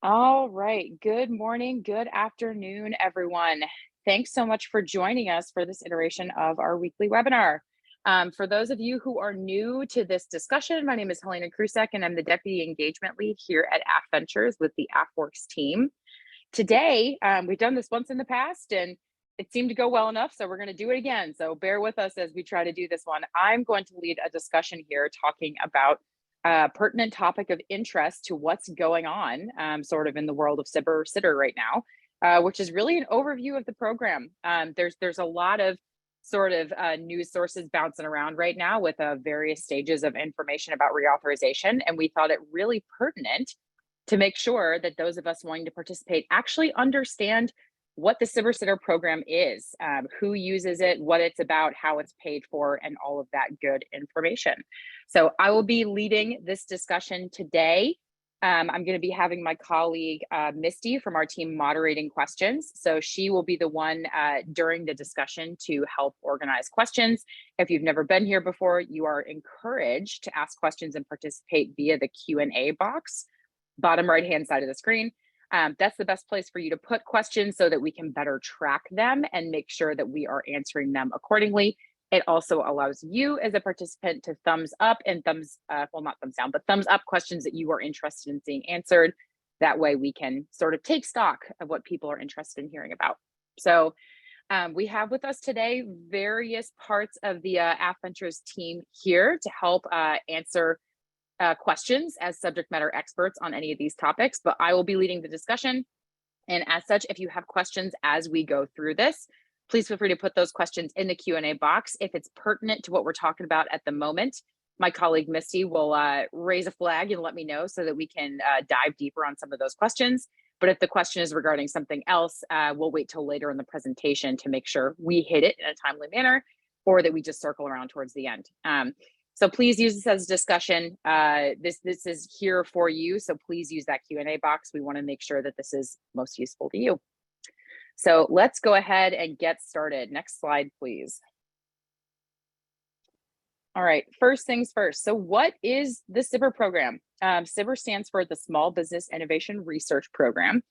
All right. Good morning, good afternoon, everyone. Thanks so much for joining us for this iteration of our weekly webinar. For those of you who are new to this discussion, my name is Helena Krusek, and I'm the Deputy Engagement Lead here at AFVentures with the AFWERX team. Today, we've done this once in the past, and it seemed to go well enough, so we're going to do it again. So bear with us as we try to do this one. I'm going to lead a discussion here talking about pertinent topic of interest to what's going on sort of in the world of SBIR right now, which is really an overview of the program. There's a lot of sort of news sources bouncing around right now with various stages of information about reauthorization, and we thought it really pertinent to make sure that those of us wanting to participate actually understand what the SBIR program is, who uses it, what it's about, how it's paid for, and all of that good information. So I will be leading this discussion today. I'm going to be having my colleague Misty from our team moderating questions. So she will be the one during the discussion to help organize questions. If you've never been here before, you are encouraged to ask questions and participate via the Q&A box, bottom right-hand side of the screen. That's the best place for you to put questions so that we can better track them and make sure that we are answering them accordingly. It also allows you as a participant to thumbs up and well, not thumbs down, but thumbs up questions that you are interested in seeing answered. That way we can sort of take stock of what people are interested in hearing about. So we have with us today various parts of the AFVentures team here to help answer questions as subject matter experts on any of these topics, but I will be leading the discussion. And as such, if you have questions as we go through this, please feel free to put those questions in the Q&A box. If it's pertinent to what we're talking about at the moment, my colleague Misty will raise a flag and let me know so that we can dive deeper on some of those questions. But if the question is regarding something else, we'll wait till later in the presentation to make sure we hit it in a timely manner, or that we just circle around towards the end. So please use this as a discussion. This is here for you, so please use that Q&A box. We want to make sure that this is most useful to you. So let's go ahead and get started. Next slide, please. All right, first things first. So what is the SBIR program? SBIR stands for the Small Business Innovation Research Program.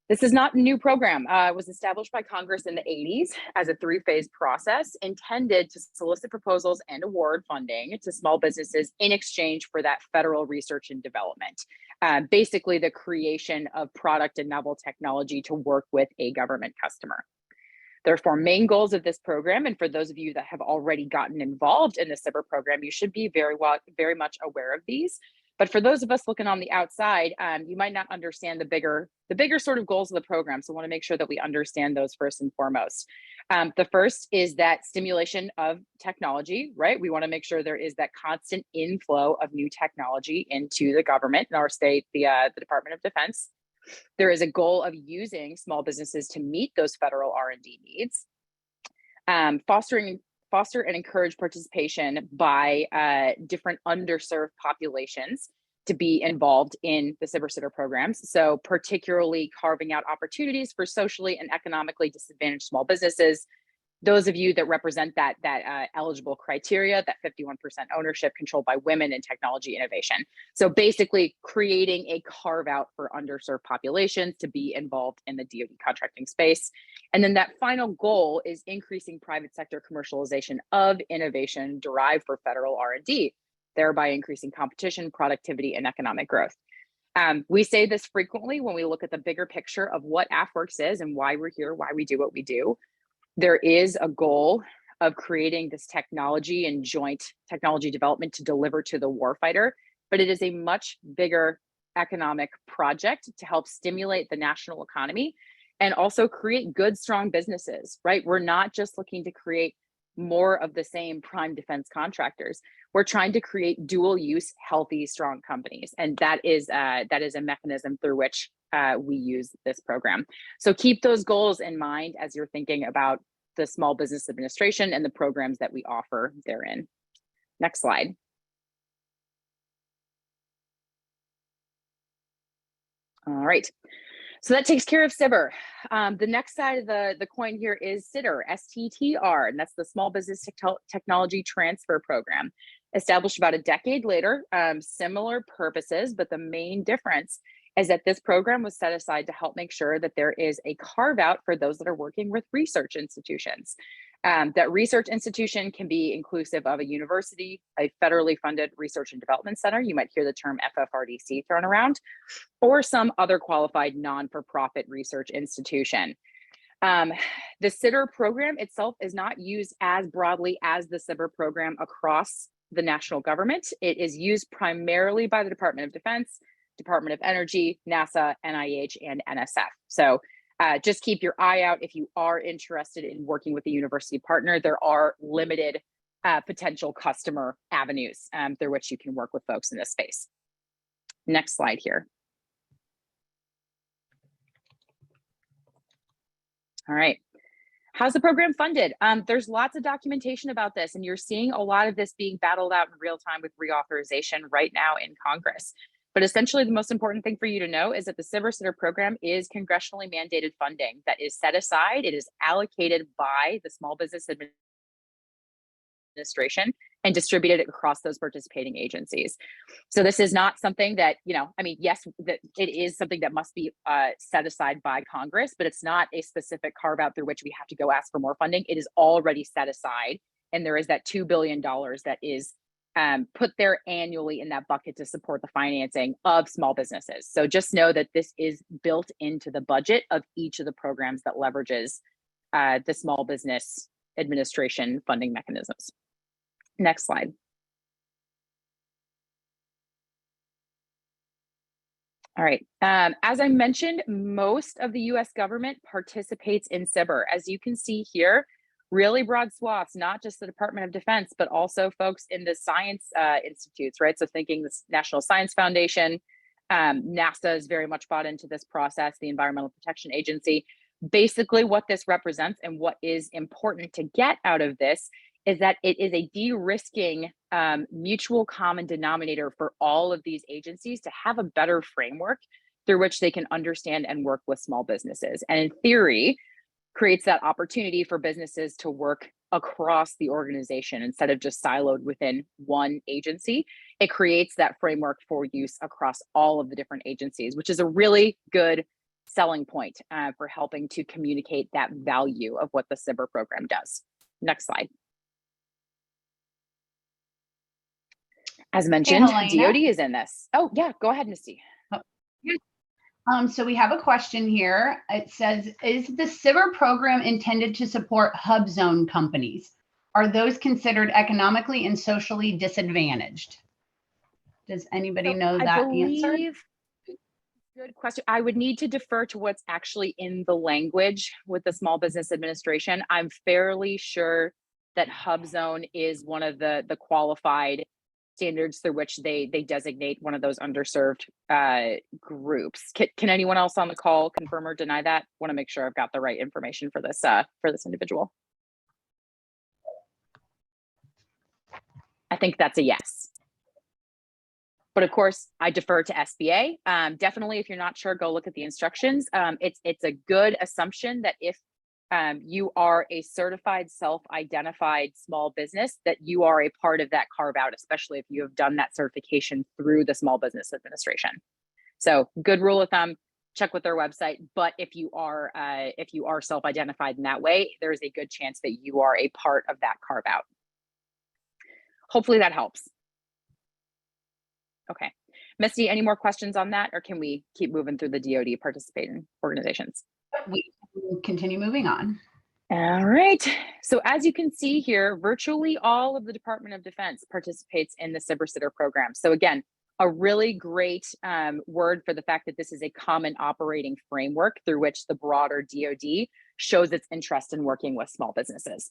This is not a new program. It was established by Congress in the 80s as a three-phase process intended to solicit proposals and award funding to small businesses in exchange for that federal research and development. Basically, the creation of product and novel technology to work with a government customer. There are four main goals of this program, and for those of you that have already gotten involved in the SBIR program, you should be very much aware of these. But for those of us looking on the outside, you might not understand the bigger sort of goals of the program. So I want to make sure that we understand those first and foremost. The first is that stimulation of technology, right? We want to make sure there is that constant inflow of new technology into the government, in our state, the Department of Defense. There is a goal of using small businesses to meet those federal R&D needs. Foster and encourage participation by different underserved populations to be involved in the SBIR programs. So particularly carving out opportunities for socially and economically disadvantaged small businesses. Those of you that represent that eligible criteria, that 51% ownership controlled by women in technology innovation. So basically creating a carve out for underserved populations to be involved in the DoD contracting space. And then that final goal is increasing private sector commercialization of innovation derived for federal R&D, thereby increasing competition, productivity, and economic growth. We say this frequently when we look at the bigger picture of what AFWERX is and why we're here, why we do what we do. There is a goal of creating this technology and joint technology development to deliver to the warfighter, but it is a much bigger economic project to help stimulate the national economy and also create good, strong businesses, right? We're not just looking to create more of the same prime defense contractors. We're trying to create dual use, healthy, strong companies. And that is a mechanism through which we use this program. So keep those goals in mind as you're thinking about the Small Business Administration and the programs that we offer therein. Next slide. All right. So that takes care of SBIR. The next side of the coin here is STTR, and that's the Small Business Technology Transfer Program. Established about a decade later, similar purposes, but the main difference is that this program was set aside to help make sure that there is a carve out for those that are working with research institutions. That research institution can be inclusive of a university, a federally funded research and development center. You might hear the term FFRDC thrown around, or some other qualified non-for-profit research institution. The STTR program itself is not used as broadly as the SBIR program across the national government. It is used primarily by the Department of Defense, Department of Energy, NASA, NIH, and NSF. So just keep your eye out if you are interested in working with a university partner. There are limited potential customer avenues through which you can work with folks in this space. Next slide here. All right. How's the program funded? There's lots of documentation about this, and you're seeing a lot of this being battled out in real time with reauthorization right now in Congress. But essentially, the most important thing for you to know is that the STTR program is congressionally mandated funding that is set aside. It is allocated by the Small Business Administration and distributed across those participating agencies. So this is not something that, yes, that it is something that must be set aside by Congress, but it's not a specific carve out through which we have to go ask for more funding. It is already set aside. And there is that $2 billion that is put there annually in that bucket to support the financing of small businesses. So just know that this is built into the budget of each of the programs that leverages the Small Business Administration funding mechanisms. Next slide. All right. As I mentioned, most of the US government participates in SBIR. As you can see here, really broad swaths, not just the Department of Defense, but also folks in the science institutes, right? So thinking this National Science Foundation, NASA is very much bought into this process, the Environmental Protection Agency. Basically what this represents and what is important to get out of this is that it is a de-risking mutual common denominator for all of these agencies to have a better framework through which they can understand and work with small businesses. And in theory, creates that opportunity for businesses to work across the organization instead of just siloed within one agency. It creates that framework for use across all of the different agencies, which is a really good selling point for helping to communicate that value of what the SBIR program does. Next slide. As mentioned, DoD is in this. Oh yeah, go ahead, Misty. So we have a question here. It says, is the SBIR program intended to support hub zone companies? Are those considered economically and socially disadvantaged? Does anybody know that answer? Good question. I would need to defer to what's actually in the language with the Small Business Administration. I'm fairly sure that hub zone is one of the qualified standards through which they designate one of those underserved groups. Can anyone else on the call confirm or deny that? Want to make sure I've got the right information for this individual. I think that's a yes. But of course, I defer to SBA. Definitely, if you're not sure, go look at the instructions. It's a good assumption that if you are a certified self-identified small business, that you are a part of that carve out, especially if you have done that certification through the Small Business Administration. So good rule of thumb, check with their website. But if you are self-identified in that way, there is a good chance that you are a part of that carve out. Hopefully that helps. Okay, Misty, any more questions on that, or can we keep moving through the DoD participating organizations? We will continue moving on. All right. So as you can see here, virtually all of the Department of Defense participates in the SBIR program. So again, a really great word for the fact that this is a common operating framework through which the broader DoD shows its interest in working with small businesses.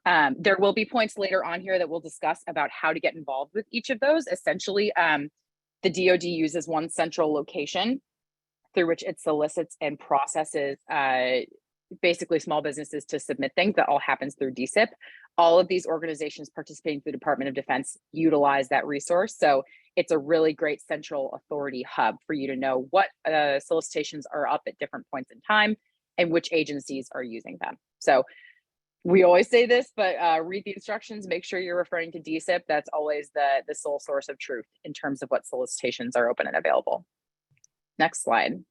There will be points later on here that we'll discuss about how to get involved with each of those. Essentially, the DoD uses one central location through which it solicits and processes basically small businesses to submit things. That all happens through DSIP. All of these organizations participating through the Department of Defense utilize that resource. So it's a really great central authority hub for you to know what solicitations are up at different points in time and which agencies are using them. So we always say this, but read the instructions, make sure you're referring to DSIP. That's always the sole source of truth in terms of what solicitations are open and available. Next slide.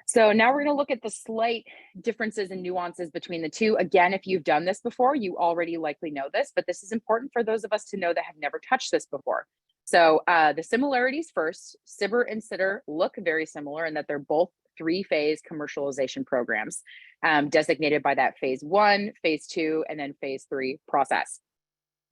So now we're going to look at the slight differences and nuances between the two. Again, if you've done this before, you already likely know this, but this is important for those of us to know that have never touched this before. So the similarities first, SBIR and STTR look very similar in that they're both 3-phase commercialization programs designated by that phase 1, phase 2, and then phase 3 process.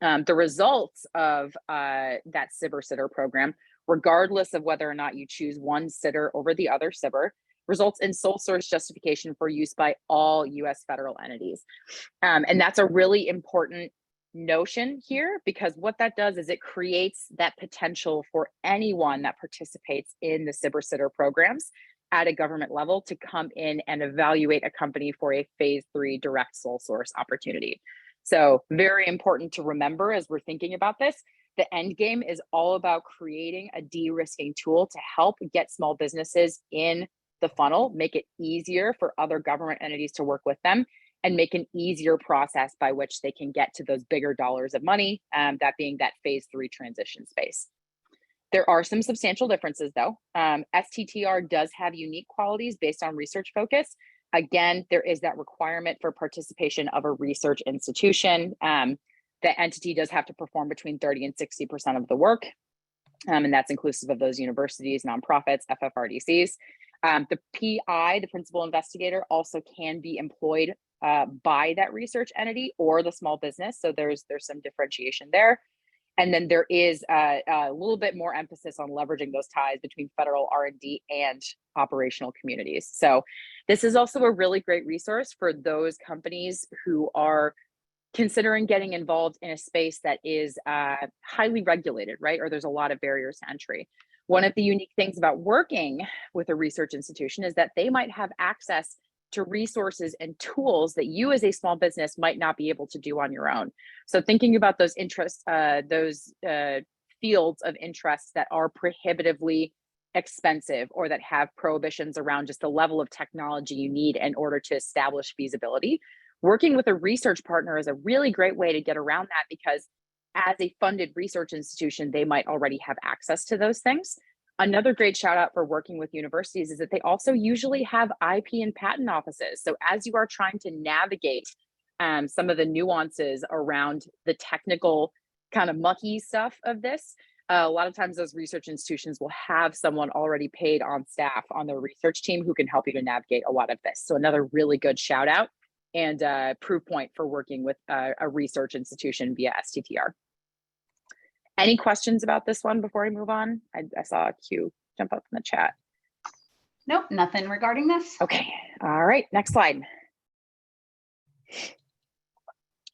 The results of that SBIR-STTR program, regardless of whether or not you choose one STTR over the other SBIR, results in sole source justification for use by all US federal entities. And that's a really important notion here, because what that does is it creates that potential for anyone that participates in the SBIR-STTR programs at a government level to come in and evaluate a company for a phase 3 direct sole source opportunity. So very important to remember as we're thinking about this. The end game is all about creating a de-risking tool to help get small businesses in the funnel, make it easier for other government entities to work with them, and make an easier process by which they can get to those bigger dollars of money, that being that phase 3 transition space. There are some substantial differences though. STTR does have unique qualities based on research focus. Again, there is that requirement for participation of a research institution. The entity does have to perform between 30 and 60% of the work. And that's inclusive of those universities, nonprofits, FFRDCs. The PI, the principal investigator, also can be employed by that research entity or the small business. So there's some differentiation there. And then there is a little bit more emphasis on leveraging those ties between federal R&D and operational communities. So this is also a really great resource for those companies who are considering getting involved in a space that is highly regulated, right? Or there's a lot of barriers to entry. One of the unique things about working with a research institution is that they might have access to resources and tools that you as a small business might not be able to do on your own. So thinking about those interests, those fields of interest that are prohibitively expensive or that have prohibitions around just the level of technology you need in order to establish feasibility, working with a research partner is a really great way to get around that, because as a funded research institution, they might already have access to those things. Another great shout out for working with universities is that they also usually have IP and patent offices. So as you are trying to navigate some of the nuances around the technical kind of mucky stuff of this, a lot of times those research institutions will have someone already paid on staff on their research team who can help you to navigate a lot of this. So another really good shout out and proof point for working with a research institution via STTR. Any questions about this one before I move on? I saw a Q jump up in the chat. Nope, nothing regarding this. Okay, all right, next slide.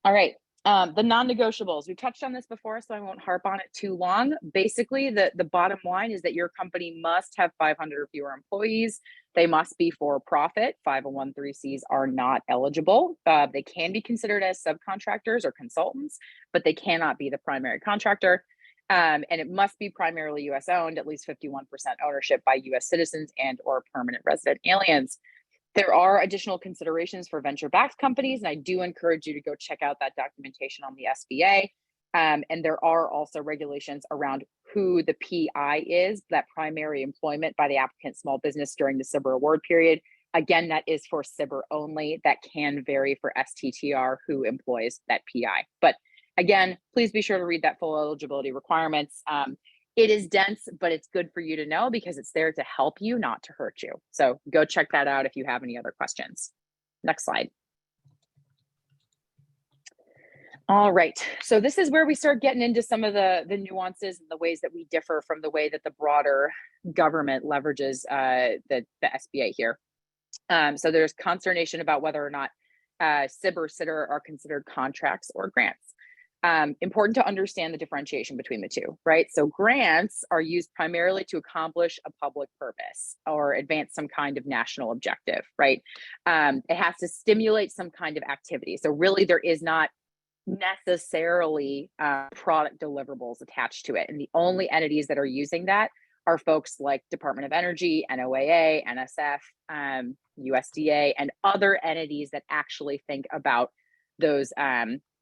All right, the non-negotiables. We've touched on this before, so I won't harp on it too long. Basically, the bottom line is that your company must have 500 or fewer employees. They must be for profit. 501(c)(3)s are not eligible. They can be considered as subcontractors or consultants, but they cannot be the primary contractor. And it must be primarily US owned, at least 51% ownership by US citizens and or permanent resident aliens. There are additional considerations for venture-backed companies, and I do encourage you to go check out that documentation on the SBA. And there are also regulations around who the PI is, that primary employment by the applicant small business during the SBIR award period. Again, that is for SBIR only. That can vary for STTR who employs that PI. But again, please be sure to read that full eligibility requirements. It is dense, but it's good for you to know because it's there to help you, not to hurt you. So go check that out if you have any other questions. Next slide. All right, so this is where we start getting into some of the nuances and the ways that we differ from the way that the broader government leverages the SBA here. So there's consternation about whether or not SBIR, STTR are considered contracts or grants. Important to understand the differentiation between the two, right? So grants are used primarily to accomplish a public purpose or advance some kind of national objective, right? It has to stimulate some kind of activity. So really there is not necessarily product deliverables attached to it. And the only entities that are using that are folks like Department of Energy, NOAA, NSF, USDA, and other entities that actually think about those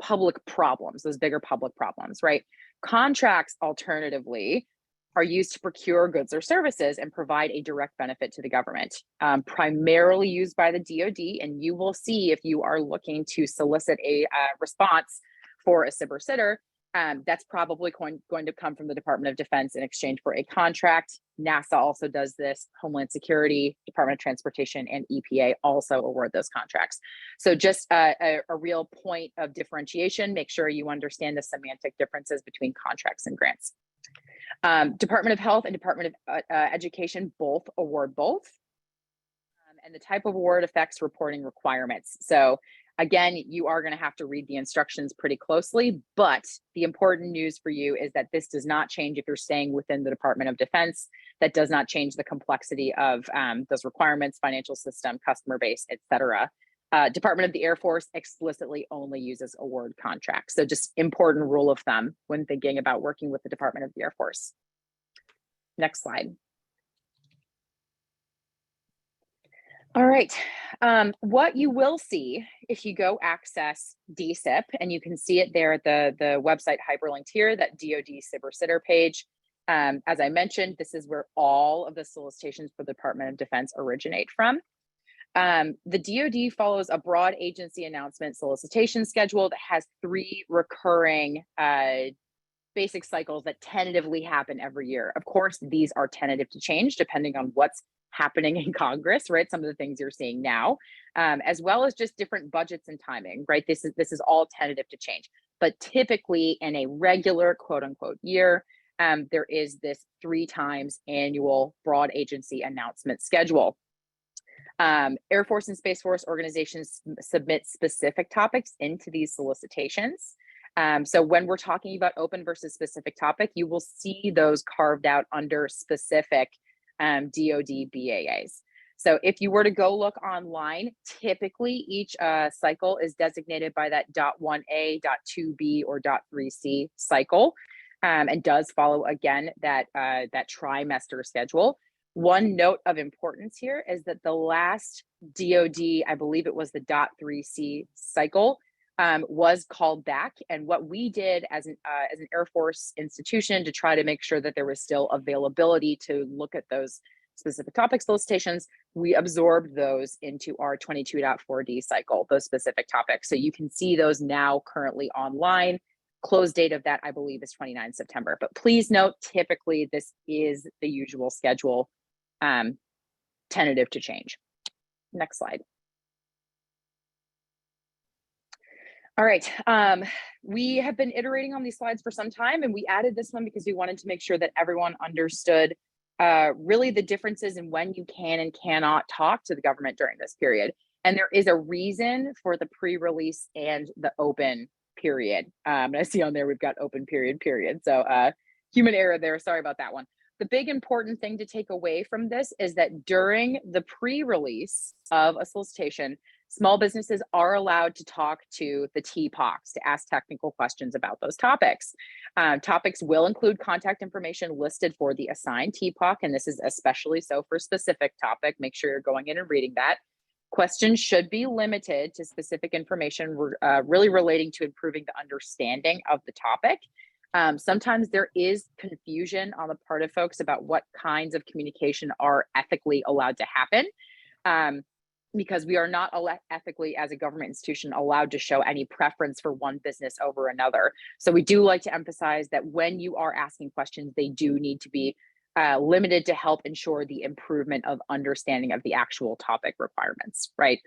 public problems, those bigger public problems, right? Contracts, alternatively, are used to procure goods or services and provide a direct benefit to the government, primarily used by the DoD. And you will see if you are looking to solicit a response for a SBIR sitter, that's probably going to come from the Department of Defense in exchange for a contract. NASA also does this, Homeland Security, Department of Transportation, and EPA also award those contracts. So just a real point of differentiation. Make sure you understand the semantic differences between contracts and grants. Department of Health and Department of Education both award both. And the type of award affects reporting requirements. So again, you are going to have to read the instructions pretty closely, but the important news for you is that this does not change if you're staying within the Department of Defense. That does not change the complexity of those requirements, financial system, customer base, et cetera. Department of the Air Force explicitly only uses award contracts. So just important rule of thumb when thinking about working with the Department of the Air Force. Next slide. All right, what you will see if you go access DSIP, and you can see it there at the website hyperlinked here, that DoD SBIR sitter page. As I mentioned, this is where all of the solicitations for the Department of Defense originate from. The DoD follows a broad agency announcement solicitation schedule that has 3 recurring basic cycles that tentatively happen every year. Of course, these are tentative to change depending on what's happening in Congress, right? Some of the things you're seeing now, as well as just different budgets and timing, right? This is all tentative to change. But typically in a regular quote unquote year, there is this 3 times annual broad agency announcement schedule. Air Force and Space Force organizations submit specific topics into these solicitations. So when we're talking about open versus specific topic, you will see those carved out under specific DoD BAAs. So if you were to go look online, typically each cycle is designated by that .1A, .2B, or .3C cycle, and does follow again that trimester schedule. One note of importance here is that the last DoD, I believe it was the .3C cycle, was called back. And what we did as an Air Force institution to try to make sure that there was still availability to look at those specific topic solicitations, we absorbed those into our 22.4D cycle, those specific topics. So you can see those now currently online. Close date of that, I believe, is 29 September. But please note, typically this is the usual schedule, tentative to change. Next slide. All right, we have been iterating on these slides for some time, and we added this one because we wanted to make sure that everyone understood really the differences in when you can and cannot talk to the government during this period. And there is a reason for the pre-release and the open period. And I see on there we've got open period. So human error there, sorry about that one. The big important thing to take away from this is that during the pre-release of a solicitation, small businesses are allowed to talk to the TPOCs to ask technical questions about those topics. Topics will include contact information listed for the assigned TPOC, and this is especially so for specific topic. Make sure you're going in and reading that. Questions should be limited to specific information really relating to improving the understanding of the topic. Sometimes there is confusion on the part of folks about what kinds of communication are ethically allowed to happen. Because we are not ethically, as a government institution, allowed to show any preference for one business over another. So we do like to emphasize that when you are asking questions, they do need to be limited to help ensure the improvement of understanding of the actual topic requirements, right?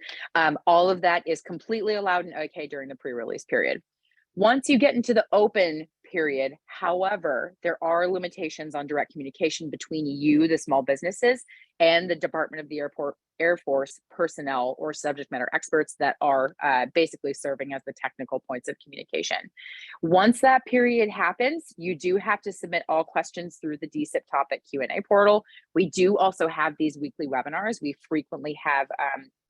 All of that is completely allowed and okay during the pre-release period. Once you get into the open period, however, there are limitations on direct communication between you, the small businesses, and the Department of the Air Force personnel or subject matter experts that are basically serving as the technical points of communication. Once that period happens, you do have to submit all questions through the DSIP topic Q&A portal. We do also have these weekly webinars. We frequently have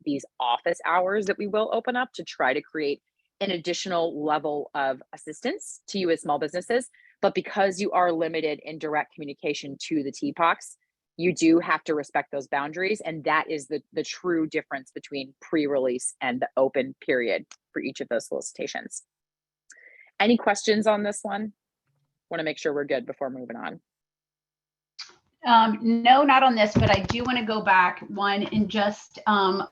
these office hours that we will open up to try to create an additional level of assistance to you as small businesses. But because you are limited in direct communication to the TPOCs, you do have to respect those boundaries. And that is the true difference between pre-release and the open period for each of those solicitations. Any questions on this one? Want to make sure we're good before moving on. No, not on this, but I do want to go back one and just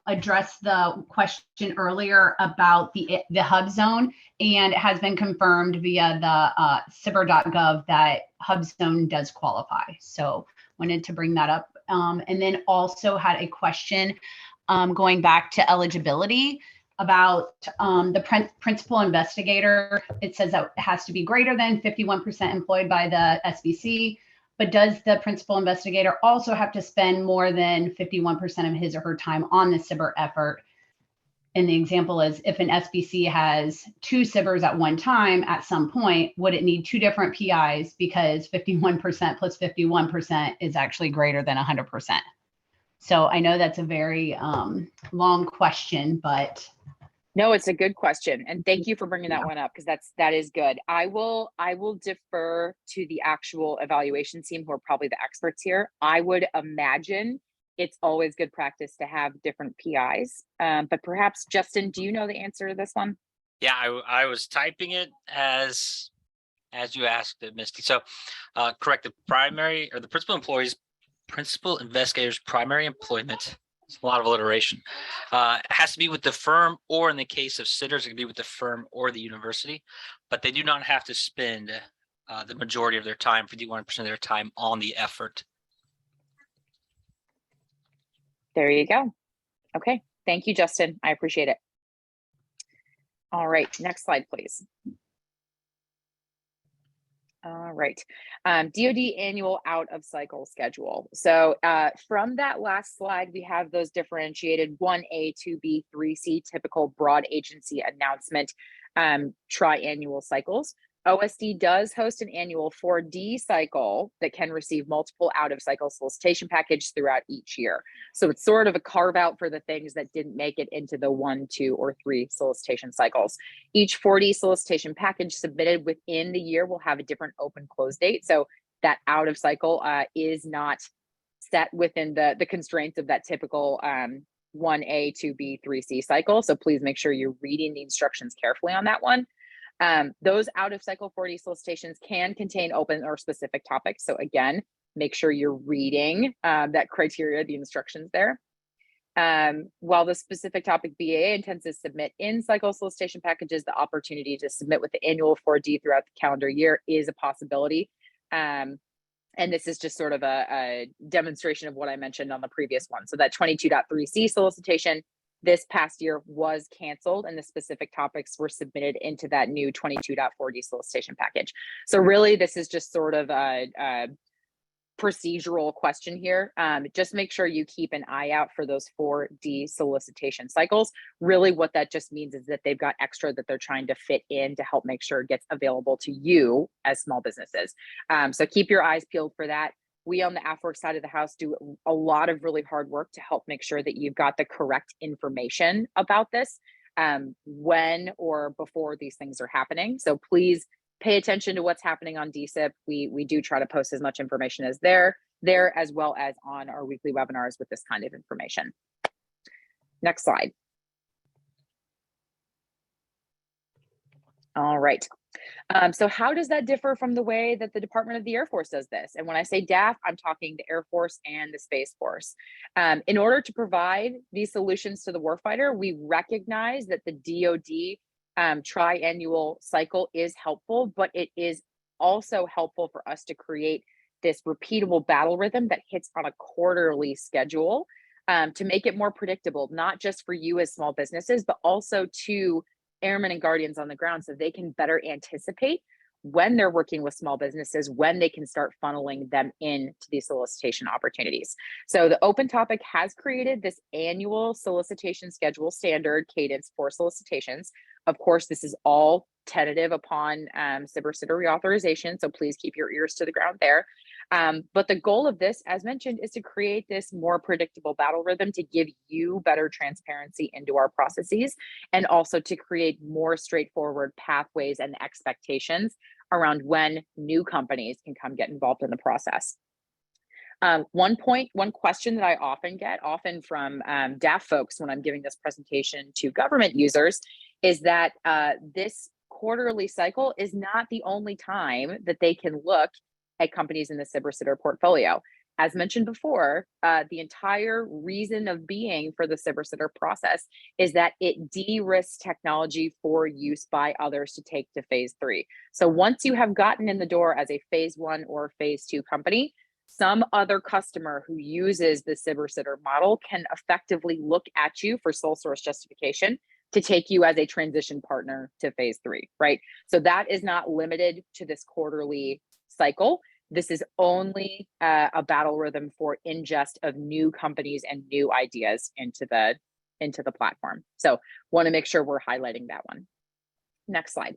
address the question earlier about the hub zone, and it has been confirmed via the SBIR.gov that hub zone does qualify. So wanted to bring that up, and then also had a question going back to eligibility about the principal investigator. It says that it has to be greater than 51% employed by the SBC. But does the principal investigator also have to spend more than 51% of his or her time on the SBIR effort? And the example is, if an SBC has 2 SBIRs at one time, at some point, would it need 2 different PIs because 51% plus 51% is actually greater than 100%? So I know that's a very long question, but no, it's a good question, and thank you for bringing that one up, because that is good. I will defer to the actual evaluation team, who are probably the experts here. I would imagine it's always good practice to have different PIs, but perhaps Justin, do you know the answer to this one? Yeah, I was typing it as you asked it, Misty. So correct, the primary or the principal investigator's primary employment. A lot of alliteration. Has to be with the firm, or in the case of sitters, it can be with the firm or the university, but they do not have to spend the majority of their time, 51% of their time, on the effort. There you go. Okay, thank you, Justin. I appreciate it. All right, next slide, please. All right, DoD annual out of cycle schedule. So from that last slide, we have those differentiated 1A, 2B, 3C, typical broad agency announcement triannual cycles. OSD does host an annual 4D cycle that can receive multiple out of cycle solicitation package throughout each year. So it's sort of a carve out for the things that didn't make it into the 1, 2, or 3 solicitation cycles. Each 4D solicitation package submitted within the year will have a different open close date. So that out of cycle is not set within the constraints of that typical 1A, 2B, 3C cycle. So please make sure you're reading the instructions carefully on that one. Those out of cycle 4D solicitations can contain open or specific topics. So again, make sure you're reading that criteria, the instructions there. While the specific topic BAA intends to submit in cycle solicitation packages, the opportunity to submit with the annual 4D throughout the calendar year is a possibility. And this is just sort of a demonstration of what I mentioned on the previous one. So that 22.3C solicitation this past year was canceled, and the specific topics were submitted into that new 22.4D solicitation package. So really, this is just sort of a procedural question here. Just make sure you keep an eye out for those 4D solicitation cycles. Really, what that just means is that they've got extra that they're trying to fit in to help make sure it gets available to you as small businesses. So keep your eyes peeled for that. We on the AFWERX side of the house do a lot of really hard work to help make sure that you've got the correct information about this when or before these things are happening. So please pay attention to what's happening on DSIP. We do try to post as much information as there as well as on our weekly webinars with this kind of information. Next slide. All right. So how does that differ from the way that the Department of the Air Force does this? And when I say DAF, I'm talking the Air Force and the Space Force. In order to provide these solutions to the warfighter, we recognize that the DoD triannual cycle is helpful, but it is also helpful for us to create this repeatable battle rhythm that hits on a quarterly schedule to make it more predictable, not just for you as small businesses, but also to Airmen and Guardians on the ground, so they can better anticipate when they're working with small businesses, when they can start funneling them into these solicitation opportunities. So the open topic has created this annual solicitation schedule standard cadence for solicitations. Of course, this is all tentative upon SBIR sitter reauthorization, so please keep your ears to the ground there. But the goal of this, as mentioned, is to create this more predictable battle rhythm to give you better transparency into our processes, and also to create more straightforward pathways and expectations around when new companies can come get involved in the process. One question that I often get, from DAF folks when I'm giving this presentation to government users, is that this quarterly cycle is not the only time that they can look at companies in the SBIR sitter portfolio. As mentioned before, the entire reason of being for the SBIR process is that it de-risks technology for use by others to take to phase 3. So once you have gotten in the door as a phase 1 or phase 2 company, some other customer who uses the SBIR model can effectively look at you for sole source justification to take you as a transition partner to phase 3, right? So that is not limited to this quarterly cycle. This is only a battle rhythm for ingest of new companies and new ideas into the platform. So want to make sure we're highlighting that one. Next slide.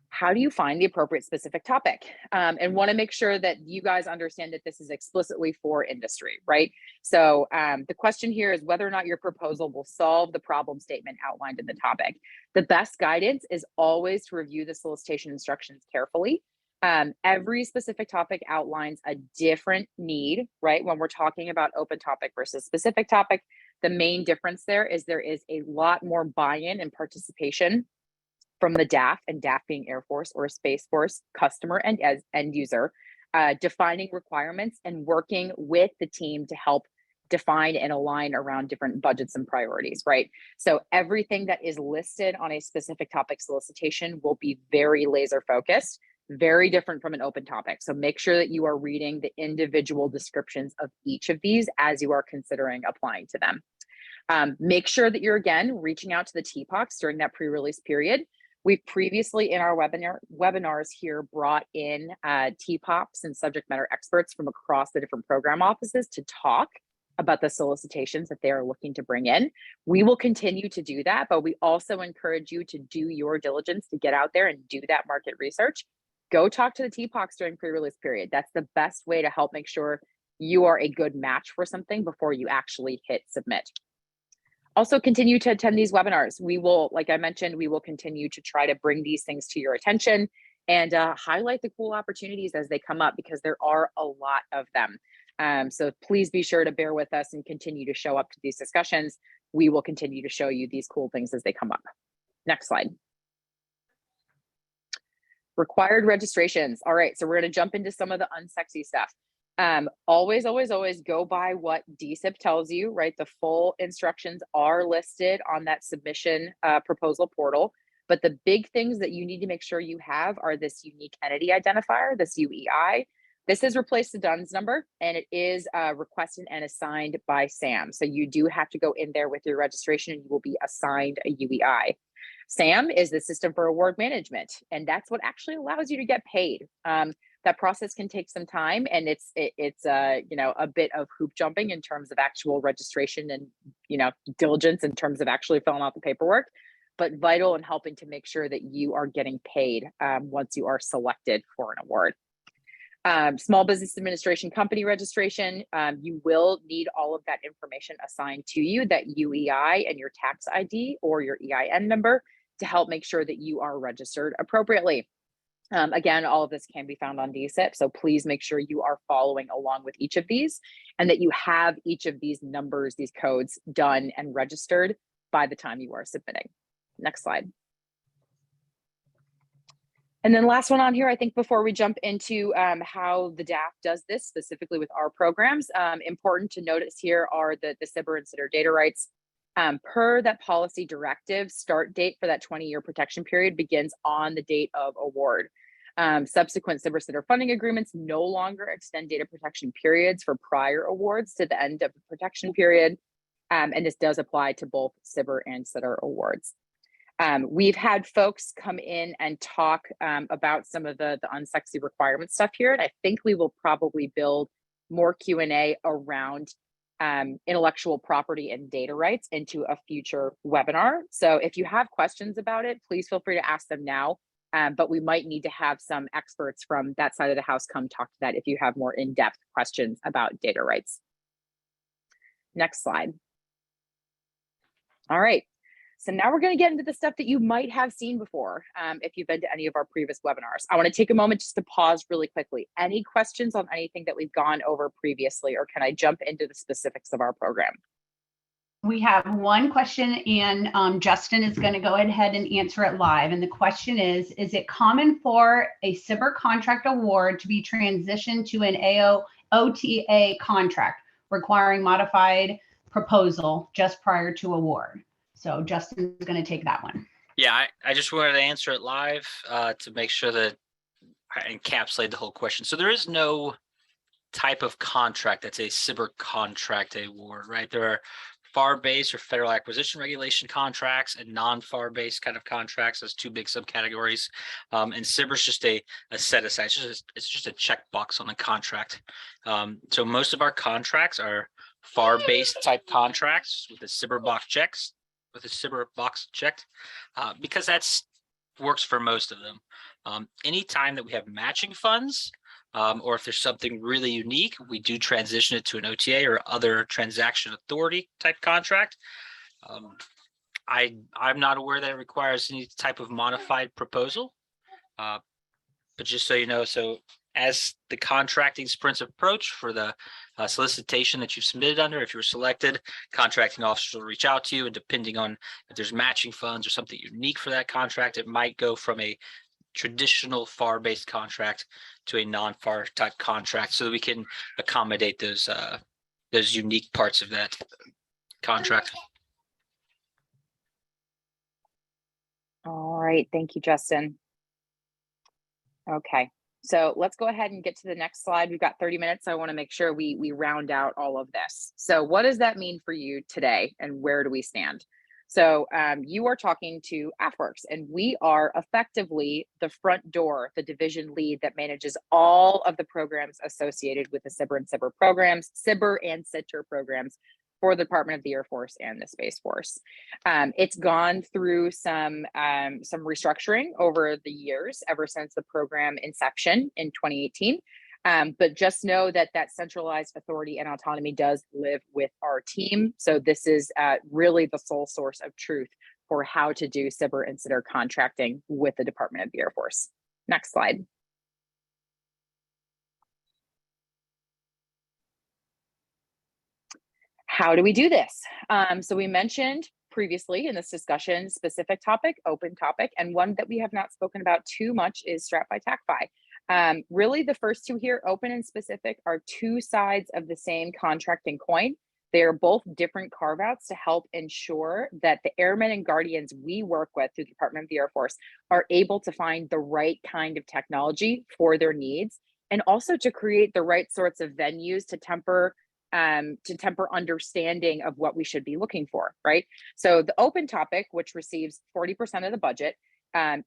How do you find the appropriate specific topic? And want to make sure that you guys understand that this is explicitly for industry, right? So the question here is whether or not your proposal will solve the problem statement outlined in the topic. The best guidance is always to review the solicitation instructions carefully. Every specific topic outlines a different need, right? When we're talking about open topic versus specific topic, the main difference there is a lot more buy-in and participation from the DAF, and DAF being Air Force or Space Force customer and as end user, defining requirements and working with the team to help define and align around different budgets and priorities, right? So everything that is listed on a specific topic solicitation will be very laser focused, very different from an open topic. So make sure that you are reading the individual descriptions of each of these as you are considering applying to them. Make sure that you're, again, reaching out to the TPOCs during that pre-release period. We've previously in our webinars here brought in TPOPs and subject matter experts from across the different program offices to talk about the solicitations that they are looking to bring in. We will continue to do that, but we also encourage you to do your diligence to get out there and do that market research. Go talk to the TPOCs during pre-release period. That's the best way to help make sure you are a good match for something before you actually hit submit. Also continue to attend these webinars. We will, like I mentioned, we will continue to try to bring these things to your attention and highlight the cool opportunities as they come up, because there are a lot of them. So please be sure to bear with us and continue to show up to these discussions. We will continue to show you these cool things as they come up. Next slide. Required registrations. All right, so we're going to jump into some of the unsexy stuff. Always go by what DSIP tells you, right? The full instructions are listed on that submission proposal portal, but the big things that you need to make sure you have are this unique entity identifier, this UEI. This has replaced the DUNS number, and it is requested and assigned by SAM. So you do have to go in there with your registration and you will be assigned a UEI. SAM is the system for award management, and that's what actually allows you to get paid. That process can take some time, and it's you know, a bit of hoop jumping in terms of actual registration and, you know, diligence in terms of actually filling out the paperwork, but vital in helping to make sure that you are getting paid once you are selected for an award. Small business administration company registration, you will need all of that information assigned to you, that UEI and your tax ID or your EIN number, to help make sure that you are registered appropriately. Again, all of this can be found on DSIP, so please make sure you are following along with each of these and that you have each of these numbers, these codes done and registered by the time you are submitting. Next slide. And then last one on here, I think before we jump into how the DAF does this specifically with our programs, important to notice here are the SBIR and STTR data rights. Per that policy directive, start date for that 20-year protection period begins on the date of award. Subsequent SBIR funding agreements no longer extend data protection periods for prior awards to the end of the protection period. And this does apply to both SBIR and STTR awards. We've had folks come in and talk about some of the unsexy requirement stuff here, and I think we will probably build more Q&A around intellectual property and data rights into a future webinar. So if you have questions about it, please feel free to ask them now, but we might need to have some experts from that side of the house come talk to that if you have more in-depth questions about data rights. Next slide. All right. So now we're going to get into the stuff that you might have seen before if you've been to any of our previous webinars. I want to take a moment just to pause really quickly. Any questions on anything that we've gone over previously, or can I jump into the specifics of our program? We have one question, and Justin is going to go ahead and answer it live. And the question is it common for a SBIR contract award to be transitioned to an OTA contract requiring modified proposal just prior to award? So Justin's going to take that one. Yeah, I just wanted to answer it live to make sure that I encapsulate the whole question. So there is no type of contract that's a SBIR contract award, right? There are FAR-based or federal acquisition regulation contracts and non-FAR-based kind of contracts as two big subcategories. And SBIR is just a set aside. It's just a checkbox on the contract. So most of our contracts are FAR-based type contracts with a SBIR box checks, checked, because that's works for most of them. Anytime that we have matching funds, or if there's something really unique, we do transition it to an OTA or other transaction authority type contract. I'm not aware that it requires any type of modified proposal, but just so you know, so as the contracting sprints approach for the solicitation that you've submitted under, if you were selected, contracting officers will reach out to you, and depending on if there's matching funds or something unique for that contract, it might go from a traditional FAR-based contract to a non-FAR type contract, so that we can accommodate those unique parts of that contract. All right, thank you, Justin. Okay, so let's go ahead and get to the next slide. We've got 30 minutes. So I want to make sure we round out all of this. So what does that mean for you today, and where do we stand? So you are talking to AFWERX, and we are effectively the front door, the division lead that manages all of the programs associated with the SBIR and STTR programs, SBIR and STTR programs for the Department of the Air Force and the Space Force. It's gone through some restructuring over the years, ever since the program inception in 2018. But just know that that centralized authority and autonomy does live with our team. So this is really the sole source of truth for how to do SBIR and STTR contracting with the Department of the Air Force. Next slide. How do we do this? So we mentioned previously in this discussion, specific topic, open topic, and one that we have not spoken about too much is Strat by TAC-FI. Really, the first two here, open and specific, are two sides of the same contracting coin. They are both different carve-outs to help ensure that the Airmen and Guardians we work with through the Department of the Air Force are able to find the right kind of technology for their needs, and also to create the right sorts of venues to temper understanding of what we should be looking for, right? So the open topic, which receives 40% of the budget,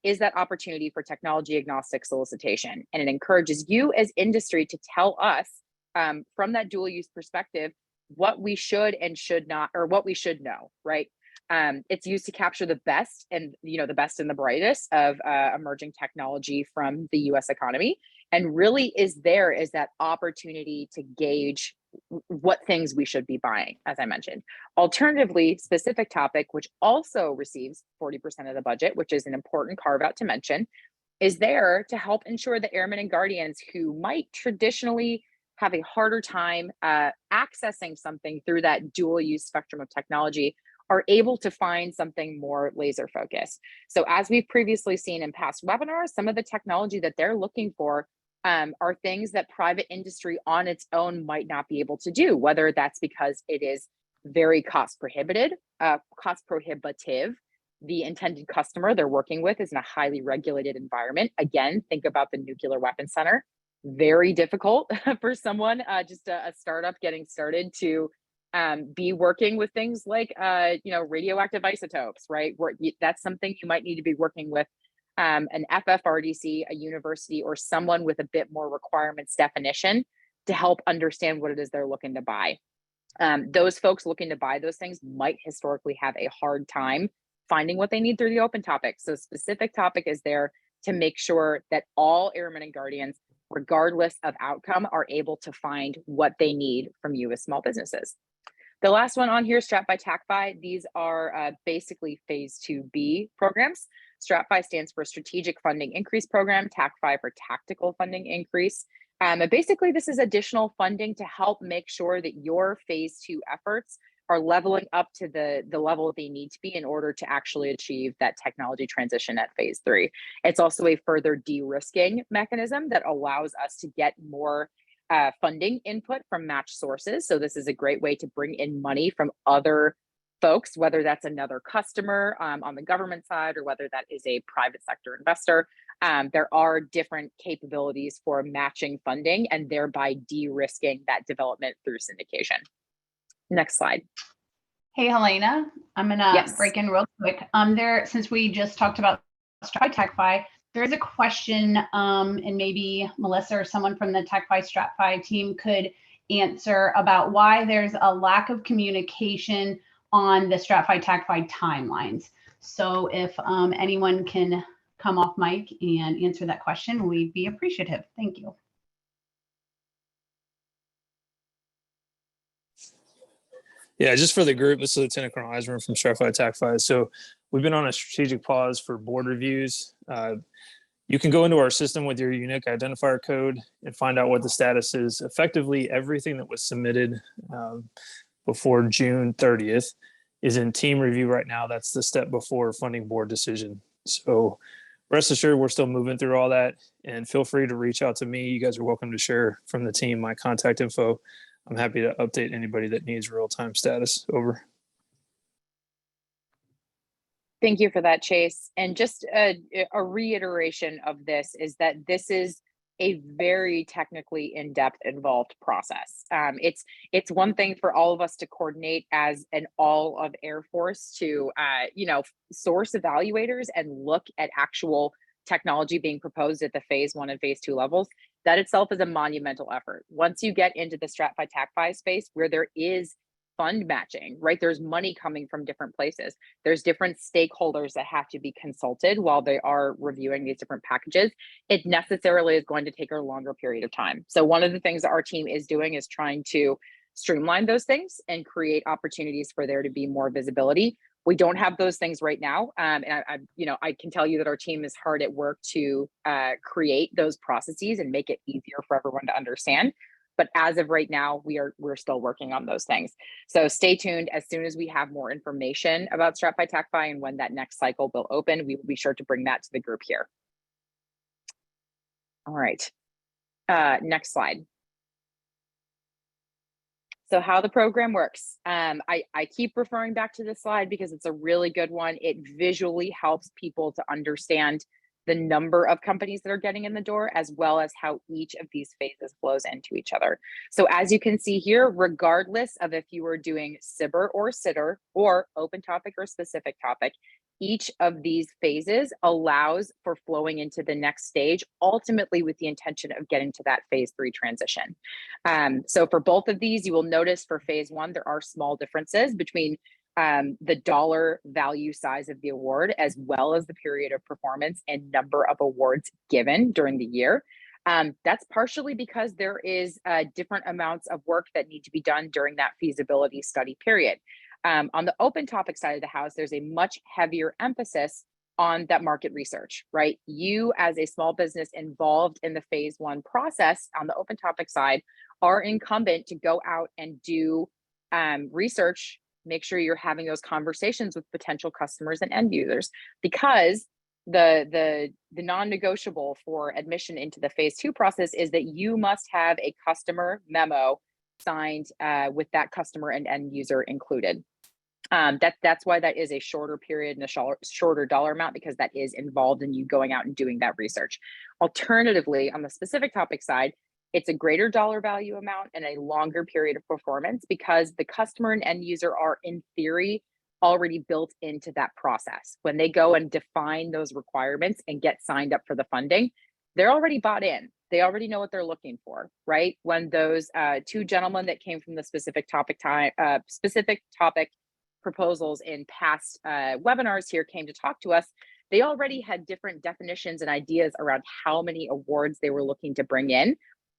is that opportunity for technology agnostic solicitation. And it encourages you as industry to tell us from that dual use perspective, what we should and should not, or what we should know, right? It's used to capture the best and the best and the brightest of emerging technology from the US economy, and really is that opportunity to gauge what things we should be buying, as I mentioned. Alternatively, specific topic, which also receives 40% of the budget, which is an important carve out to mention, is there to help ensure the Airmen and Guardians who might traditionally have a harder time accessing something through that dual use spectrum of technology are able to find something more laser focused. So as we've previously seen in past webinars, some of the technology that they're looking for are things that private industry on its own might not be able to do, whether that's because it is very cost prohibitive. The intended customer they're working with is in a highly regulated environment. Again, think about the Nuclear Weapons Center. Very difficult for someone, just a startup getting started, to be working with things like radioactive isotopes, right? That's something you might need to be working with an FFRDC, a university, or someone with a bit more requirements definition to help understand what it is they're looking to buy. Those folks looking to buy those things might historically have a hard time finding what they need through the open topic. So specific topic is there to make sure that all Airmen and Guardians, regardless of outcome, are able to find what they need from you as small businesses. The last one on here, Strat by TAC-FI, these are basically phase 2B programs. Strat-FI stands for Strategic Funding Increase Program, TAC-FI for Tactical Funding Increase. And basically, this is additional funding to help make sure that your phase 2 efforts are leveling up to the level they need to be in order to actually achieve that technology transition at phase 3. It's also a further de-risking mechanism that allows us to get more funding input from match sources. So this is a great way to bring in money from other folks, whether that's another customer on the government side or whether that is a private sector investor. There are different capabilities for matching funding and thereby de-risking that development through syndication. Next slide. Hey, Helena, I'm gonna Yes. break in real quick. Since we just talked about STRATFI TechFi, there is a question, and maybe Melissa or someone from the TechFi STRATFI team could answer about why there's a lack of communication on the STRATFI TechFi timelines. So if anyone can come off mic and answer that question, we'd be appreciative. Thank you. Yeah, just for the group, this is Lieutenant Colonel Eisner from STRATFI TechFi. So we've been on a strategic pause for board reviews. You can go into our system with your unique identifier code and find out what the status is. Effectively, everything that was submitted before June 30th is in team review right now. That's the step before funding board decision. So rest assured, we're still moving through all that, and feel free to reach out to me. You guys are welcome to share from the team my contact info. I'm happy to update anybody that needs real-time status. Over. Thank you for that, Chase. And just a reiteration of this is that this is a very technically in-depth, involved process. It's one thing for all of us to coordinate as an all of Air Force to source evaluators and look at actual technology being proposed at the phase 1 and phase 2 levels. That itself is a monumental effort. Once you get into the STRATFI TechFi space where there is fund matching, right? There's money coming from different places. There's different stakeholders that have to be consulted while they are reviewing these different packages. It necessarily is going to take a longer period of time. So one of the things that our team is doing is trying to streamline those things and create opportunities for there to be more visibility. We don't have those things right now. And I can tell you that our team is hard at work to create those processes and make it easier for everyone to understand. But as of right now, we're still working on those things. So stay tuned. As soon as we have more information about STRATFI TechFi and when that next cycle will open, we will be sure to bring that to the group here. All right, next slide. So how the program works. I keep referring back to this slide because it's a really good one. It visually helps people to understand the number of companies that are getting in the door, as well as how each of these phases flows into each other. So as you can see here, regardless of if you were doing SBIR or STTR or open topic or specific topic, each of these phases allows for flowing into the next stage, ultimately with the intention of getting to that phase 3 transition. So for both of these, you will notice for phase 1, there are small differences between the dollar value size of the award, as well as the period of performance and number of awards given during the year. That's partially because there is different amounts of work that need to be done during that feasibility study period. On the open topic side of the house, there's a much heavier emphasis on that market research, right? You as a small business involved in the phase 1 process on the open topic side are incumbent to go out and do research. Make sure you're having those conversations with potential customers and end users, because the non-negotiable for admission into the phase 2 process is that you must have a customer memo signed with that customer and end user included. That's why that is a shorter period and a shorter dollar amount, because that is involved in you going out and doing that research. Alternatively, on the specific topic side, it's a greater dollar value amount and a longer period of performance, because the customer and end user are, in theory, already built into that process. When they go and define those requirements and get signed up for the funding, they're already bought in. They already know what they're looking for, right? When those 2 gentlemen that came from the specific topic proposals in past webinars here came to talk to us, they already had different definitions and ideas around how many awards they were looking to bring in,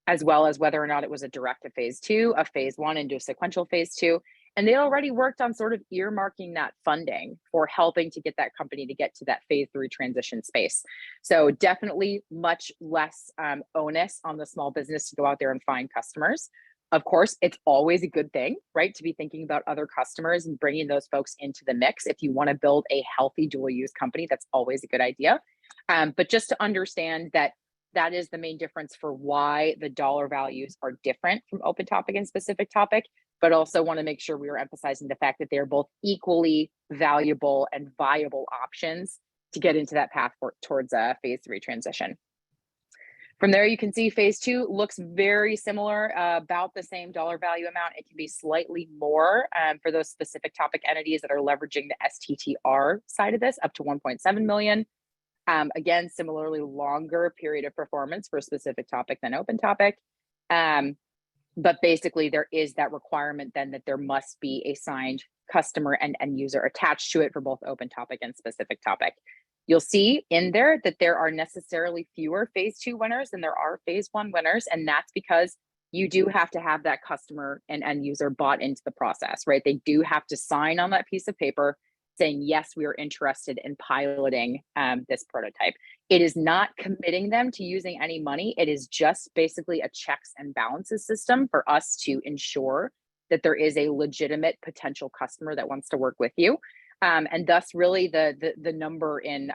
as well as whether or not it was a direct to phase 2, a phase 1 into a sequential phase 2. And they already worked on sort of earmarking that funding for helping to get that company to get to that phase 3 transition space. So definitely much less onus on the small business to go out there and find customers. Of course, it's always a good thing, right, to be thinking about other customers and bringing those folks into the mix. If you want to build a healthy dual use company, that's always a good idea. But just to understand that that is the main difference for why the dollar values are different from open topic and specific topic, but also want to make sure we are emphasizing the fact that they're both equally valuable and viable options to get into that path towards a phase 3 transition. From there, you can see phase 2 looks very similar, about the same dollar value amount. It can be slightly more for those specific topic entities that are leveraging the STTR side of this, up to 1.7 million. Again, similarly longer period of performance for a specific topic than open topic. But basically there is that requirement then that there must be a signed customer and end user attached to it for both open topic and specific topic. You'll see in there that there are necessarily fewer phase 2 winners than there are phase 1 winners. And that's because you do have to have that customer and end user bought into the process, right? They do have to sign on that piece of paper saying, yes, we are interested in piloting this prototype. It is not committing them to using any money. It is just basically a checks and balances system for us to ensure that there is a legitimate potential customer that wants to work with you. And thus really the number in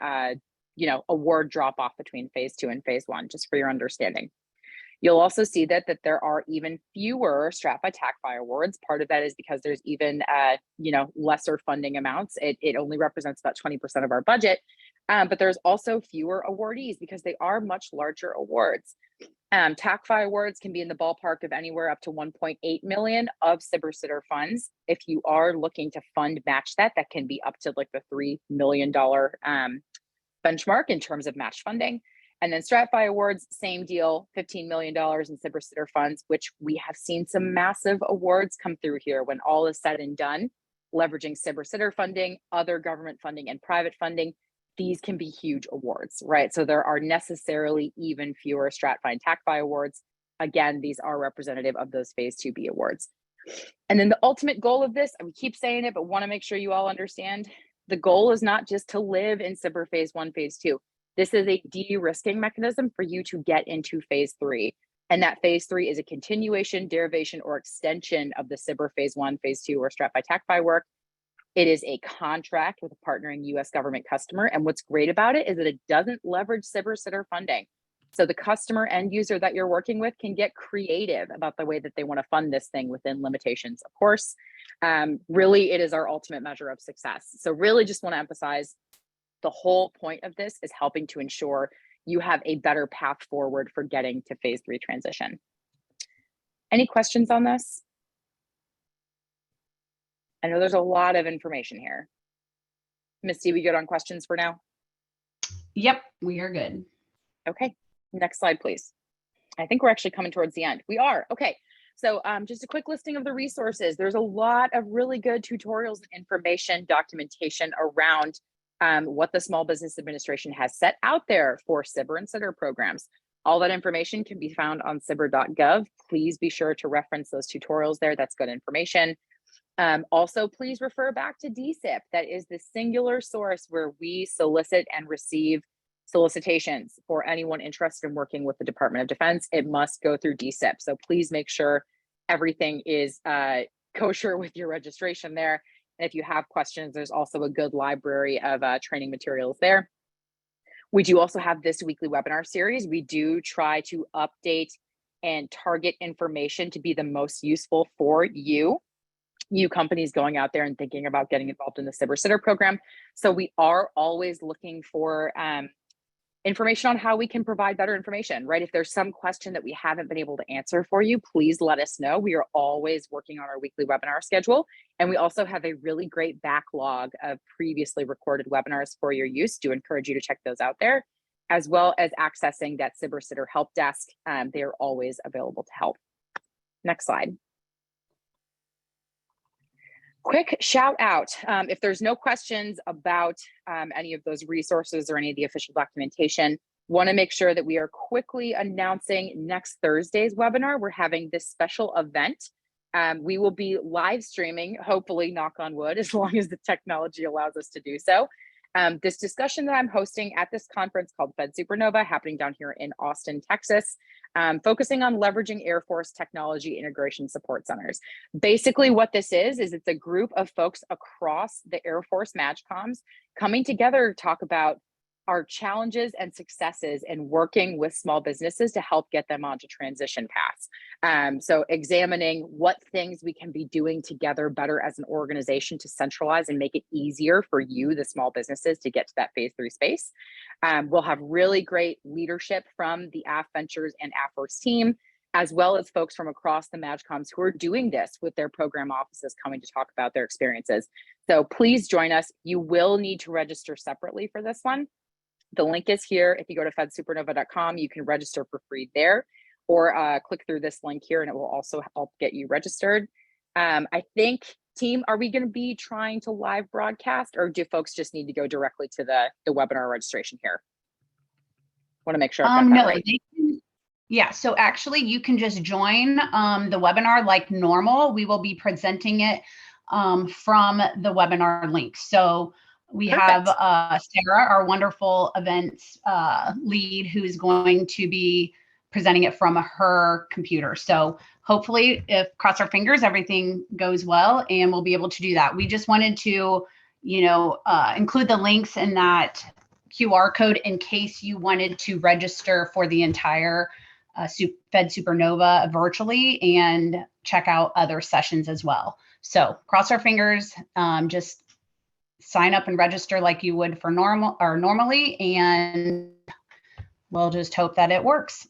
award drop off between phase 2 and phase 1, just for your understanding. You'll also see that there are even fewer STRATFI TACFI awards. Part of that is because there's even lesser funding amounts. It only represents about 20% of our budget, but there's also fewer awardees because they are much larger awards. TACFI awards can be in the ballpark of anywhere up to 1.8 million of SBIR funds. If you are looking to fund match that can be up to like the $3 million benchmark in terms of match funding. And then STRATFI awards, same deal, $15 million in SBIR funds, which we have seen some massive awards come through here when all is said and done, leveraging SBIR funding, other government funding, and private funding. These can be huge awards, right? So there are necessarily even fewer STRATFI and TACFI awards. Again, these are representative of those phase 2B awards. And then the ultimate goal of this, we keep saying it, but want to make sure you all understand, the goal is not just to live in SBIR phase 1, phase 2. This is a de-risking mechanism for you to get into phase 3. And that phase 3 is a continuation, derivation, or extension of the SBIR phase 1, phase 2, or STRATFI TACFI work. It is a contract with a partnering US government customer. And what's great about it is that it doesn't leverage SBIR funding. So the customer end user that you're working with can get creative about the way that they want to fund this thing within limitations, of course. Really, it is our ultimate measure of success. So really just want to emphasize the whole point of this is helping to ensure you have a better path forward for getting to phase 3 transition. Any questions on this? I know there's a lot of information here. Misty, we good on questions for now? Yep, we are good. Okay, next slide, please. I think we're actually coming towards the end. We are, okay. So just a quick listing of the resources. There's a lot of really good tutorials and information, documentation around what the Small Business Administration has set out there for SBIR and STTR programs. All that information can be found on SBIR.gov. Please be sure to reference those tutorials there. That's good information. Also, please refer back to DSIP. That is the singular source where we solicit and receive solicitations for anyone interested in working with the Department of Defense. It must go through DSIP. So please make sure everything is kosher with your registration there. And if you have questions, there's also a good library of training materials there. We do also have this weekly webinar series. We do try to update and target information to be the most useful for you companies going out there and thinking about getting involved in the SBIR program. So we are always looking for information on how we can provide better information, right? If there's some question that we haven't been able to answer for you, please let us know. We are always working on our weekly webinar schedule. And we also have a really great backlog of previously recorded webinars for your use. Do encourage you to check those out there, as well as accessing that SBIR help desk. They are always available to help. Next slide. Quick shout out, if there's no questions about any of those resources or any of the official documentation, want to make sure that we are quickly announcing next Thursday's webinar. We're having this special event. We will be live streaming, hopefully, knock on wood, as long as the technology allows us to do so. This discussion that I'm hosting at this conference called Fed Supernova, happening down here in Austin, Texas. focusing on leveraging Air Force technology integration support centers. Basically what this is it's a group of folks across the Air Force MAJCOMs coming together to talk about our challenges and successes in working with small businesses to help get them onto transition paths. So examining what things we can be doing together better as an organization to centralize and make it easier for you, the small businesses, to get to that phase 3 space. We'll have really great leadership from the AFVentures and AFWERX team, as well as folks from across the MAJCOMs who are doing this with their program offices coming to talk about their experiences. So please join us. You will need to register separately for this one. The link is here. If you go to fedsupernova.com, you can register for free there, or click through this link here and it will also help get you registered. I think, team, are we going to be trying to live broadcast, or do folks just need to go directly to the webinar registration here? Want to make sure I've got that No, right. Yeah, so actually you can just join the webinar like normal. We will be presenting it from the webinar link. So we Perfect. have Sarah, our wonderful events lead, who is going to be presenting it from her computer. So hopefully, if cross our fingers, everything goes well and we'll be able to do that. We just wanted to, include the links in that QR code in case you wanted to register for the entire Fed Supernova virtually and check out other sessions as well. So cross our fingers, just sign up and register like you would for normally, and we'll just hope that it works.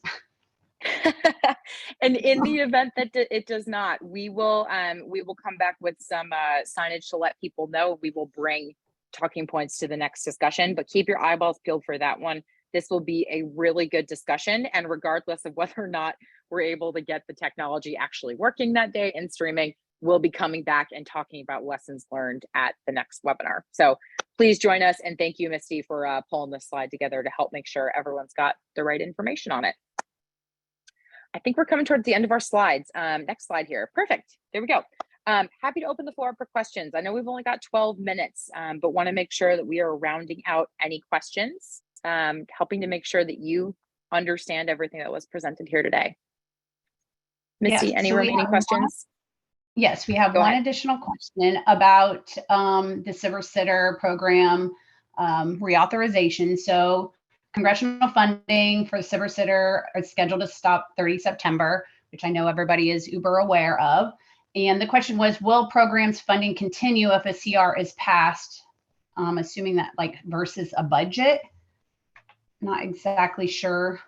And in the event that it does not, we will come back with some signage to let people know. We will bring talking points to the next discussion, but keep your eyeballs peeled for that one. This will be a really good discussion, and regardless of whether or not we're able to get the technology actually working that day in streaming, we'll be coming back and talking about lessons learned at the next webinar. So please join us, and thank you, Misty, for pulling this slide together to help make sure everyone's got the right information on it. I think we're coming towards the end of our slides. Next slide here. Perfect. There we go. Happy to open the floor up for questions. I know we've only got 12 minutes, but want to make sure that we are rounding out any questions, helping to make sure that you understand everything that was presented here today. Misty, any remaining questions? Yes, we have one additional question about the Silver Sitter program reauthorization. So congressional funding for the Silver Sitter is scheduled to stop 30 September, which I know everybody is uber aware of. And the question was, will programs funding continue if a CR is passed? Assuming that versus a budget. Not exactly sure.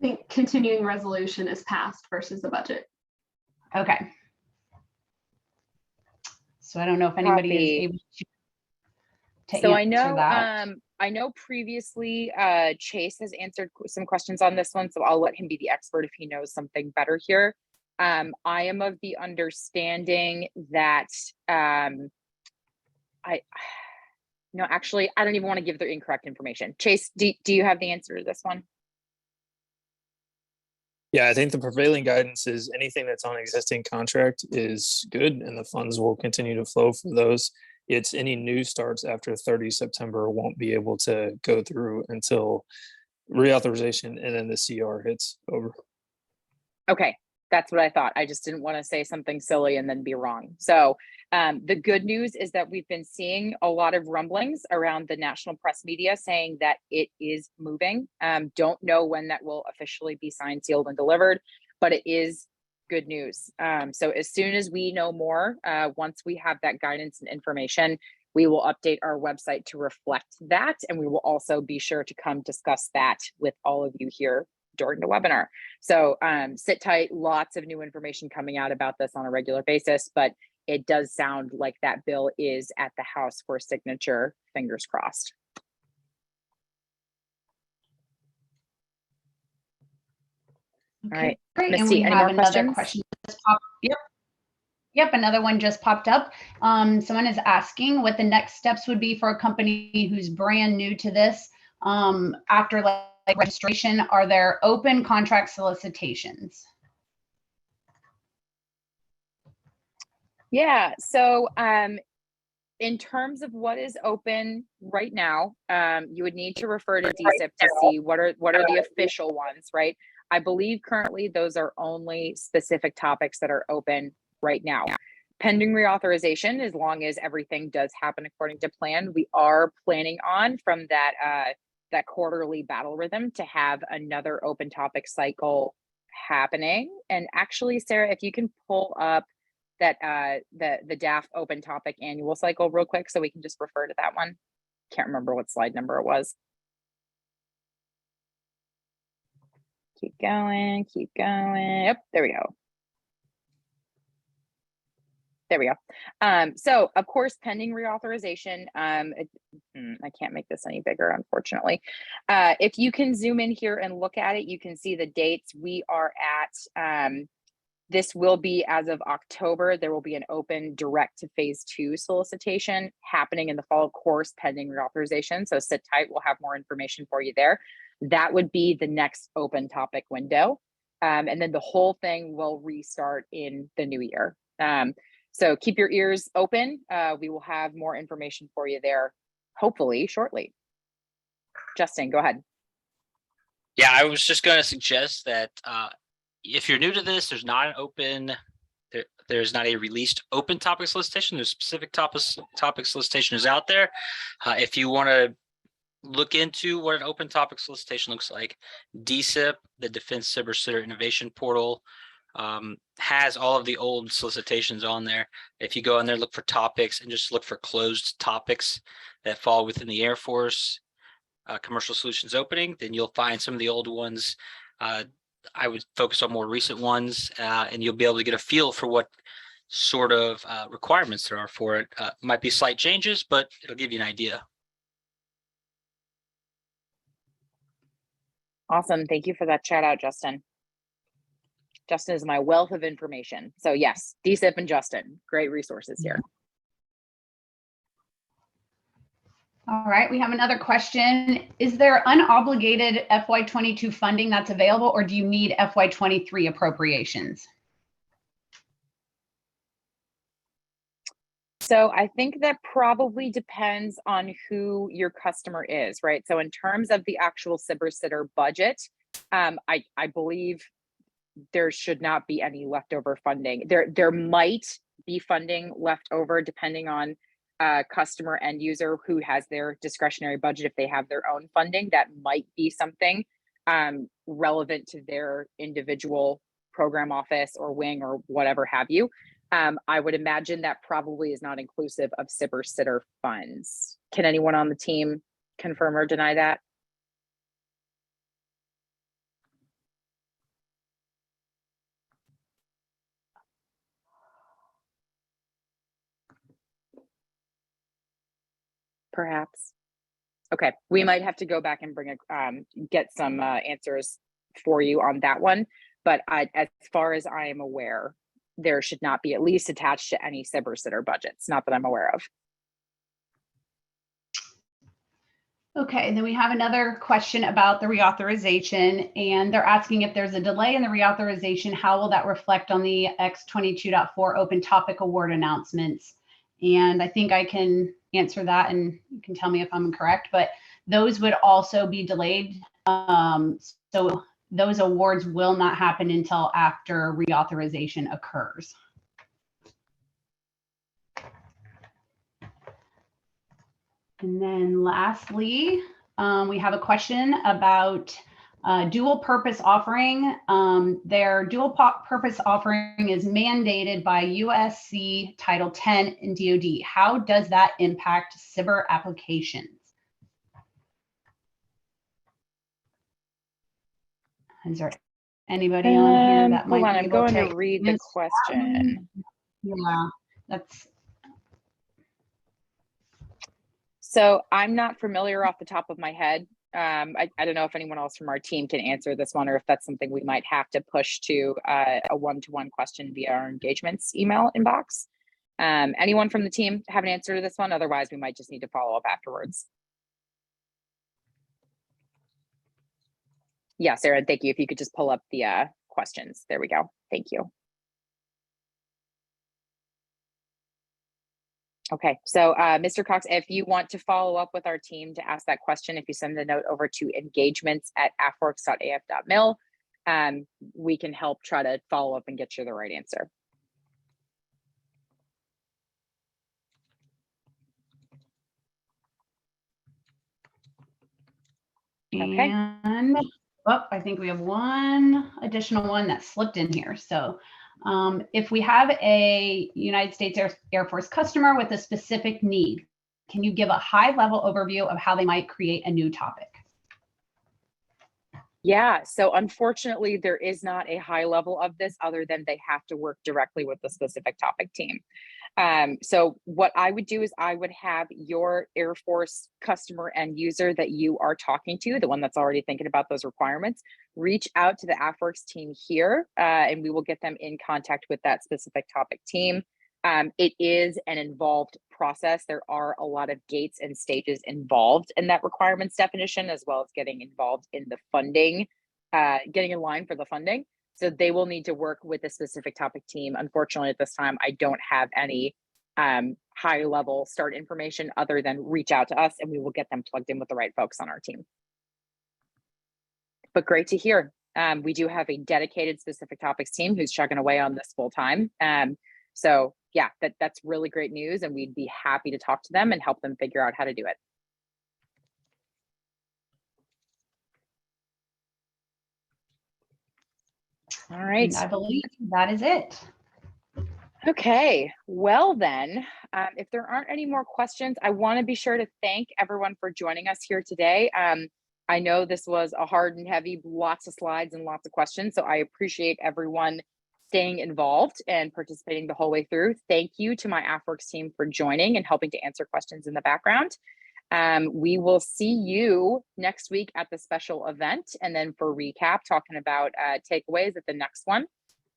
I think continuing resolution is passed versus a budget. Okay. So I don't know if anybody is able to so answer that. I know previously Chase has answered some questions on this one, so I'll let him be the expert if he knows something better here. I am of the understanding that actually, I don't even want to give the incorrect information. Chase, do you have the answer to this one? Yeah, I think the prevailing guidance is anything that's on existing contract is good, and the funds will continue to flow for those. It's any new starts after 30 September won't be able to go through until reauthorization and then the CR hits over. Okay, that's what I thought. I just didn't want to say something silly and then be wrong. So the good news is that we've been seeing a lot of rumblings around the national press media saying that it is moving. Don't know when that will officially be signed, sealed, and delivered, but it is good news. So as soon as we know more, once we have that guidance and information, we will update our website to reflect that. And we will also be sure to come discuss that with all of you here during the webinar. So sit tight, lots of new information coming out about this on a regular basis, but it does sound like that bill is at the House for signature, fingers crossed. Okay, all right, great. Misty, and we any have more another questions? question just popped. Yep, another one just popped up. Someone is asking what the next steps would be for a company who's brand new to this. After registration, are there open contract solicitations? Yeah, so in terms of what is open right now, you would need to refer to DSIP to see what are the official ones, right? I believe currently those are only specific topics that are open right now. Pending reauthorization, as long as everything does happen according to plan, we are planning on from that quarterly battle rhythm to have another open topic cycle happening. And actually, Sarah, if you can pull up that the DAF open topic annual cycle real quick so we can just refer to that one. Can't remember what slide number it was. Keep going, keep going. Yep, there we go. There we go. So of course, pending reauthorization, I can't make this any bigger, unfortunately. If you can zoom in here and look at it, you can see the dates we are at. This will be as of October. There will be an open direct to phase 2 solicitation happening in the fall, of course, pending reauthorization. So sit tight, we'll have more information for you there. That would be the next open topic window. And then the whole thing will restart in the new year. So keep your ears open. We will have more information for you there, hopefully shortly. Justin, go ahead. Yeah, I was just going to suggest that if you're new to this, there's not an open, there's not a released open topic solicitation. There's specific topic solicitation is out there. If you want to look into what an open topic solicitation looks like, DCIP, the Defense Cyber Sitter Innovation Portal, has all of the old solicitations on there. If you go in there, look for topics and just look for closed topics that fall within the Air Force Commercial Solutions opening, then you'll find some of the old ones. I would focus on more recent ones, and you'll be able to get a feel for what sort of requirements there are for it. Might be slight changes, but it'll give you an idea. Awesome. Thank you for that shout out, Justin. Justin is my wealth of information. So yes, DCIP and Justin, great resources here. All right, we have another question. Is there unobligated FY22 funding that's available, or do you need FY23 appropriations? So I think that probably depends on who your customer is, right? So in terms of the actual Cyber Sitter budget, I believe there should not be any leftover funding. There might be funding left over depending on customer end user who has their discretionary budget. If they have their own funding, that might be something relevant to their individual program office or wing or whatever have you. I would imagine that probably is not inclusive of Cyber Sitter funds. Can anyone on the team confirm or deny that? Perhaps. Okay, we might have to go back and bring get some answers for you on that one. But as far as I am aware, there should not be at least attached to any Cyber Sitter budgets, not that I'm aware of. Okay, and then we have another question about the reauthorization, and they're asking if there's a delay in the reauthorization, how will that reflect on the X22.4 open topic award announcements? And I think I can answer that, and you can tell me if I'm correct, but those would also be delayed. So those awards will not happen until after reauthorization occurs. And then lastly, we have a question about dual purpose offering. Their dual purpose offering is mandated by USC Title 10 in DoD. How does that impact cyber applications? Is there anybody on here that might be able I'm going to read the question. Yeah, that's. So I'm not familiar off the top of my head. I don't know if anyone else from our team can answer this one, or if that's something we might have to push to a one-to-one question via our engagements email inbox. Anyone from the team have an answer to this one? Otherwise, we might just need to follow up afterwards. Yeah, Sarah, thank you. If you could just pull up the questions. There we go. Thank you. Okay, so Mr. Cox, if you want to follow up with our team to ask that question, if you send the note over to engagements@afworks.af.mil, we can help try to follow up and get you the right answer. Okay. And I think we have one additional one that slipped in here. So if we have a United States Air Force customer with a specific need, can you give a high-level overview of how they might create a new topic? Yeah, so unfortunately, there is not a high level of this other than they have to work directly with the specific topic team. So what I would do is I would have your Air Force customer end user that you are talking to, the one that's already thinking about those requirements, reach out to the AFWERX team here, and we will get them in contact with that specific topic team. It is an involved process. There are a lot of gates and stages involved in that requirements definition, as well as getting involved in the funding, getting in line for the funding. So they will need to work with a specific topic team. Unfortunately, at this time, I don't have any high level start information other than reach out to us and we will get them plugged in with the right folks on our team. But great to hear. We do have a dedicated specific topics team who's chugging away on this full time. So yeah, that's really great news, and we'd be happy to talk to them and help them figure out how to do it. All right. And I believe that is it. Okay, well then, if there aren't any more questions, I want to be sure to thank everyone for joining us here today. I know this was a hard and heavy, lots of slides and lots of questions, so I appreciate everyone staying involved and participating the whole way through. Thank you to my AFWERX team for joining and helping to answer questions in the background. We will see you next week at the special event, and then for recap, talking about takeaways at the next one.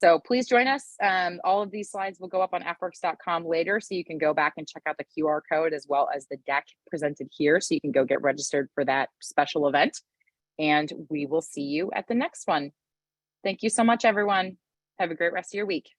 So please join us. All of these slides will go up on AFWERX.com later, so you can go back and check out the QR code as well as the deck presented here, so you can go get registered for that special event. And we will see you at the next one. Thank you so much, everyone. Have a great rest of your week.